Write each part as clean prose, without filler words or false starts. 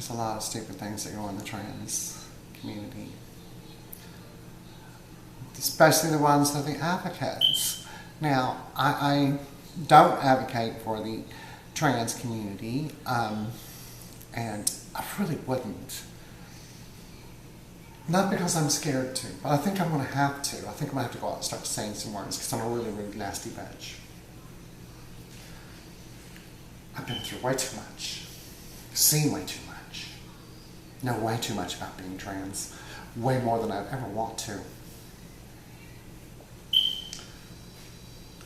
There's a lot of stupid things that go on in the trans community. Especially the ones that are the advocates. Now, I don't advocate for the trans community, and I really wouldn't. Not because I'm scared to, but I think I'm going to have to. I think I'm going to have to go out and start saying some words because I'm a really, really nasty bitch. I've been through way too much. Seen way too much. Know way too much about being trans. Way more than I'd ever want to.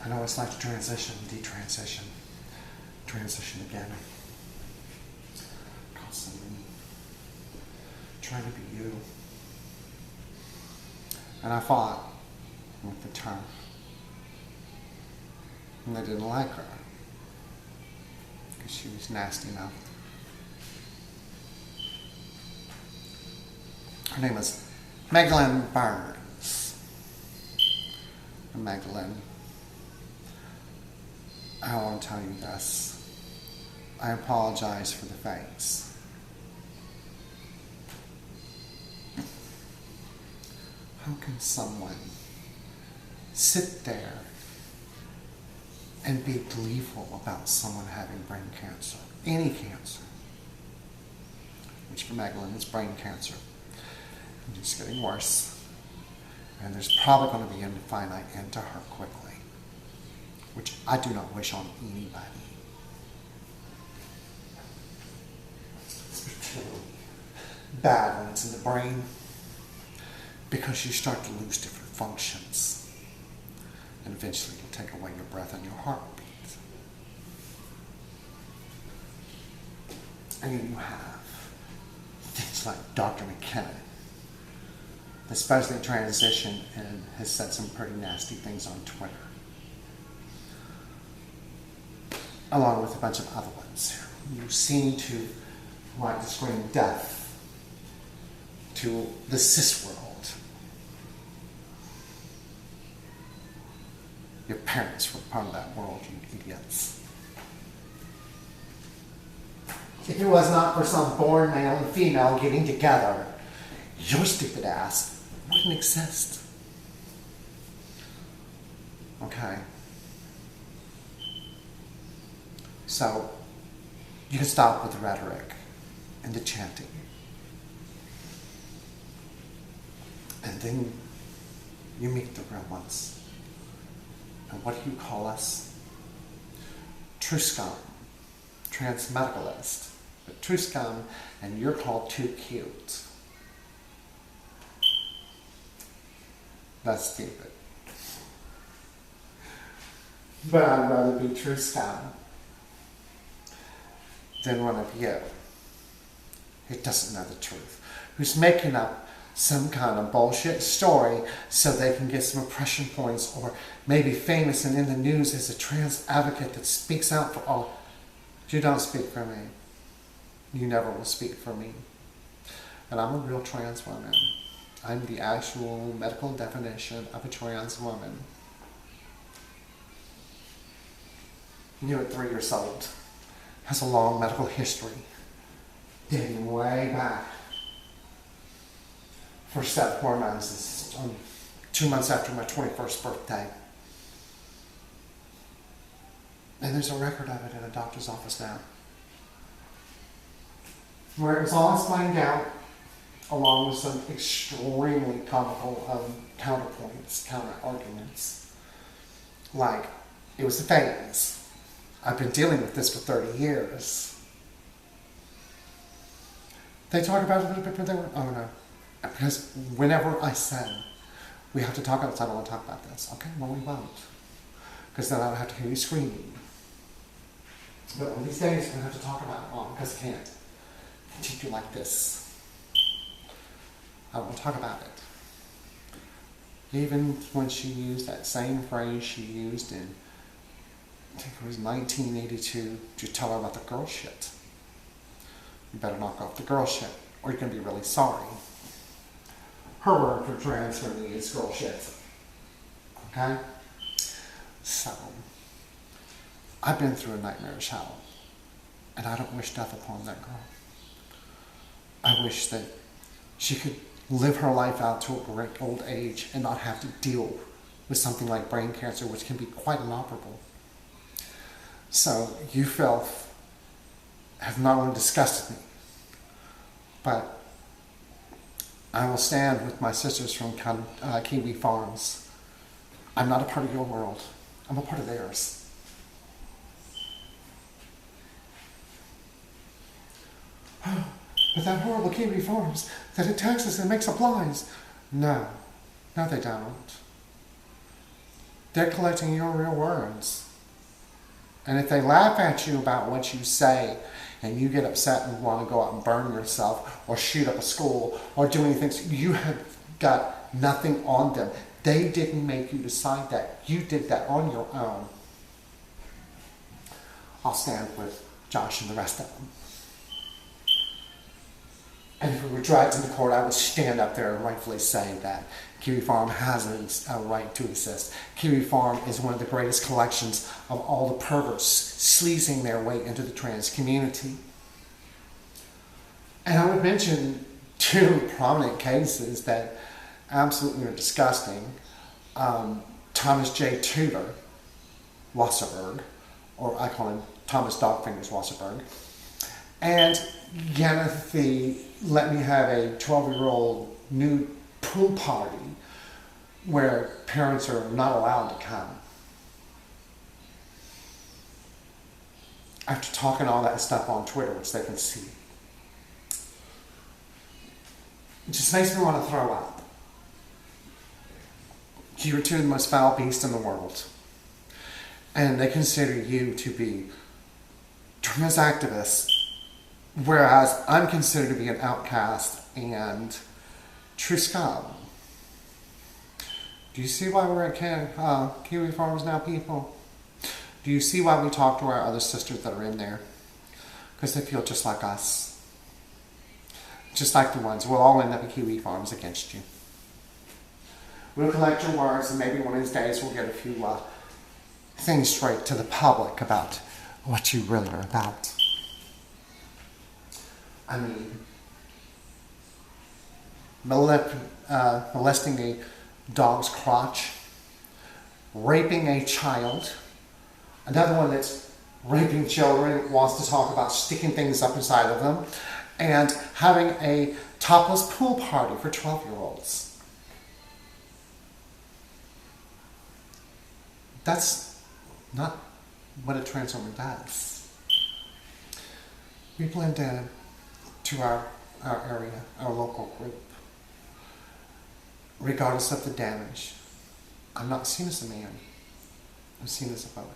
I know what it's like to transition, detransition, transition again. Constantly trying to be you. And I fought with the term. And they didn't like her. Because she was nasty enough. Her name is Magdalen Burns. And Magdalen, I want to tell you this. I apologize for the fakes. How can someone sit there and be gleeful about someone having brain cancer? Any cancer. Which for Magdalen is brain cancer. And it's getting worse. And there's probably going to be a finite end to her quickly. Which I do not wish on anybody. It's particularly bad when it's in the brain. Because you start to lose different functions. And eventually you'll take away your breath and your heartbeat. And then you have things like Dr. McKenna, especially transition and has said some pretty nasty things on Twitter. Along with a bunch of other ones who seem to like to scream death to the cis world. Your parents were part of that world, you idiots. If it was not for some born male and female getting together, your stupid ass wouldn't exist. Okay? So, you can stop with the rhetoric and the chanting. And then you meet the real ones. And what do you call us? True scum. Trans medicalist. But true scum, and you're called too cute. That's stupid. But I'd rather be true scum than one of you who doesn't know the truth, who's making up some kind of bullshit story so they can get some impression points or maybe famous and in the news as a trans advocate that speaks out for all. You don't speak for me. You never will speak for me. And I'm a real trans woman. I'm the actual medical definition of a trans woman. You at 3 years old. Has a long medical history. Dating way back. First step hormones is 2 months after my 21st birthday. And there's a record of it in a doctor's office now. Where it was all explained out, along with some extremely comical counterpoints, counter-arguments. Like, it was a phase. I've been dealing with this for 30 years. They talk about it a little bit, but they were, oh no. Because whenever I said, we have to talk about this, I don't want to talk about this. Okay, well we won't. Because then I don't have to hear you screaming. But on these days, we're going to have to talk about it all, because I can't continue like this. I don't want to talk about it. Even when she used that same phrase she used in, I think it was 1982, to tell her about the girl shit. You better knock off the girl shit, or you're going to be really sorry. Her word for trans for me is girl shit. Okay? So, I've been through a nightmarish hell, and I don't wish death upon that girl. I wish that she could live her life out to a great old age and not have to deal with something like brain cancer, which can be quite inoperable. So you, Phil, have not only disgusted me, but I will stand with my sisters from Kiwi Farms. I'm not a part of your world. I'm a part of theirs. But that horrible Kiwi Farms that attacks us and makes up lies. No, they don't. They're collecting your real words. And if they laugh at you about what you say, and you get upset and want to go out and burn yourself, or shoot up a school, or do anything, you have got nothing on them. They didn't make you decide that. You did that on your own. I'll stand with Josh and the rest of them. And if we were dragged into court, I would stand up there and rightfully say that Kiwi Farm has a right to exist. Kiwi Farm is one of the greatest collections of all the perverts sleazing their way into the trans community. And I would mention two prominent cases that absolutely are disgusting. Thomas J. Tudor Wasserberg, or I call him Thomas Dogfingers Wasserberg, and Yeneth the let me have a 12-year-old nude pool party where parents are not allowed to come. After talking all that stuff on Twitter, which they can see, it just makes me want to throw up. You are two of the most foul beasts in the world. And they consider you to be trans activists, whereas I'm considered to be an outcast and true scum. Do you see why we're at Kiwi Farms now, people? Do you see why we talk to our other sisters that are in there? Because they feel just like us. Just like the ones. We'll all end up at Kiwi Farms against you. We'll collect your words, and maybe one of these days we'll get a few things straight to the public about what you really are about. I mean, molesting a dog's crotch, raping a child, another one that's raping children, wants to talk about sticking things up inside of them, and having a topless pool party for 12-year-olds. That's not what a trans woman does. We blend in to our area, our local group, regardless of the damage. I'm not seen as a man. I'm seen as a woman.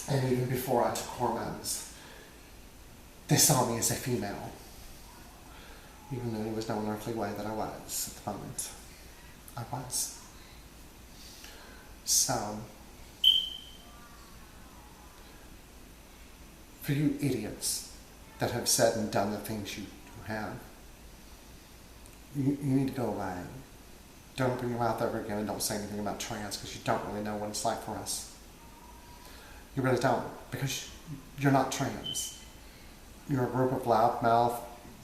And even before I took hormones, they saw me as a female, even though there was no earthly way that I was at the moment. I was. So, for you idiots that have said and done the things you have, you need to go away. Don't open your mouth ever again and don't say anything about trans, because you don't really know what it's like for us. You really don't, because you're not trans. You're a group of loudmouth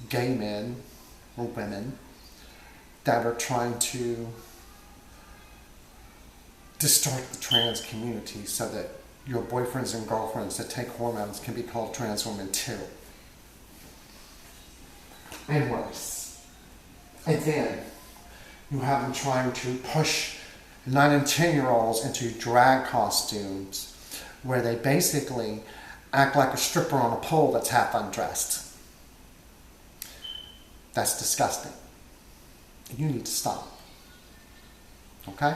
gay men or women that are trying to distort the trans community so that your boyfriends and girlfriends that take hormones can be called trans women too. And worse. And then you have them trying to push 9 and 10-year-olds into drag costumes where they basically act like a stripper on a pole that's half undressed. That's disgusting. You need to stop. Okay?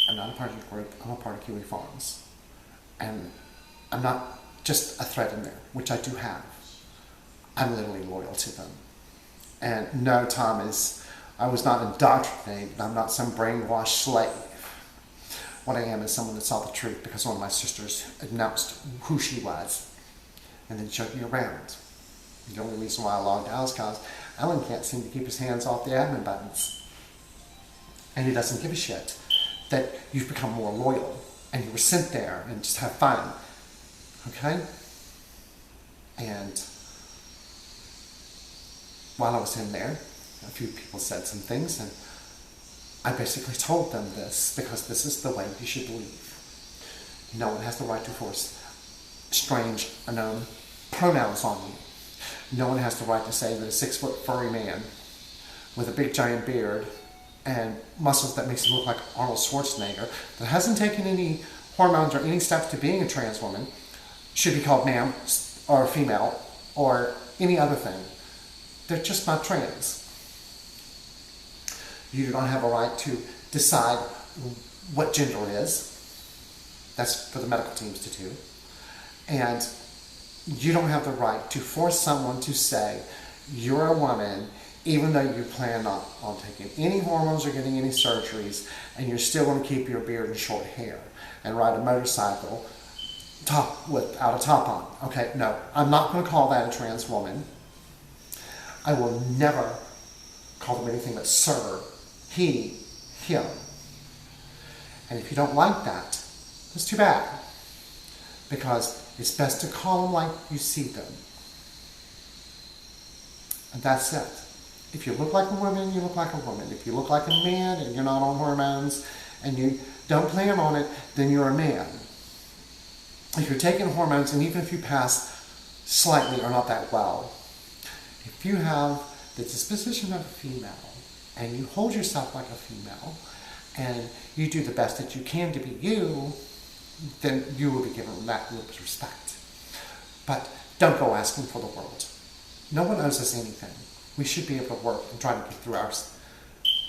I'm not a part of your group. I'm a part of Kiwi Farms. And I'm not just a threat in there, which I do have. I'm literally loyal to them. And no, Thomas, I was not indoctrinated. I'm not some brainwashed slave. What I am is someone that saw the truth because one of my sisters announced who she was and then showed me around. The only reason why I logged out is because Alan can't seem to keep his hands off the admin buttons. And he doesn't give a shit that you've become more loyal and you were sent there and just have fun. Okay? And while I was in there, a few people said some things, and I basically told them this because this is the way you should believe. No one has the right to force strange, unknown pronouns on you. No one has the right to say that a 6-foot furry man with a big giant beard and muscles that makes him look like Arnold Schwarzenegger, that hasn't taken any hormones or any steps to being a trans woman, should be called ma'am or female or any other thing. They're just not trans. You do not have a right to decide what gender is. That's for the medical teams to do. And you don't have the right to force someone to say, you're a woman, even though you plan not on taking any hormones or getting any surgeries, and you're still going to keep your beard and short hair and ride a motorcycle without a top on. Okay, no, I'm not going to call that a trans woman. I will never call them anything but sir, he, him. And if you don't like that, it's too bad. Because it's best to call them like you see them. And that's it. If you look like a woman, you look like a woman. If you look like a man and you're not on hormones and you don't plan on it, then you're a man. If you're taking hormones, and even if you pass slightly or not that well, if you have the disposition of a female and you hold yourself like a female and you do the best that you can to be you, then you will be given that respect. But don't go asking for the world. No one owes us anything. We should be able to work and try to get through our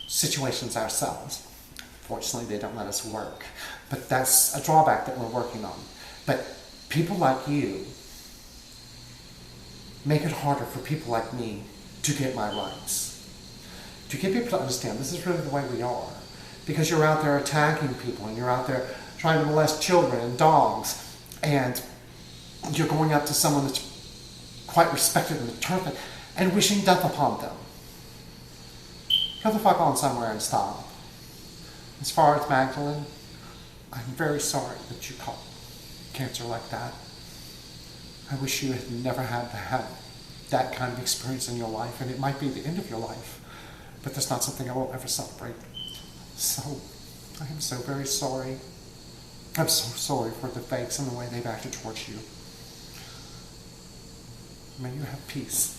situations ourselves. Fortunately, they don't let us work. But that's a drawback that we're working on. But people like you make it harder for people like me to get my rights. To get people to understand this is really the way we are. Because you're out there attacking people and you're out there trying to molest children and dogs, and you're going up to someone that's quite respected in the turf and wishing death upon them. Go the fuck on somewhere and stop. As far as Magdalen, I'm very sorry that you caught cancer like that. I wish you had never had to have that kind of experience in your life, and it might be the end of your life, but that's not something I will ever celebrate. So, I am so very sorry. I'm so sorry for the fakes and the way they've acted towards you. May you have peace.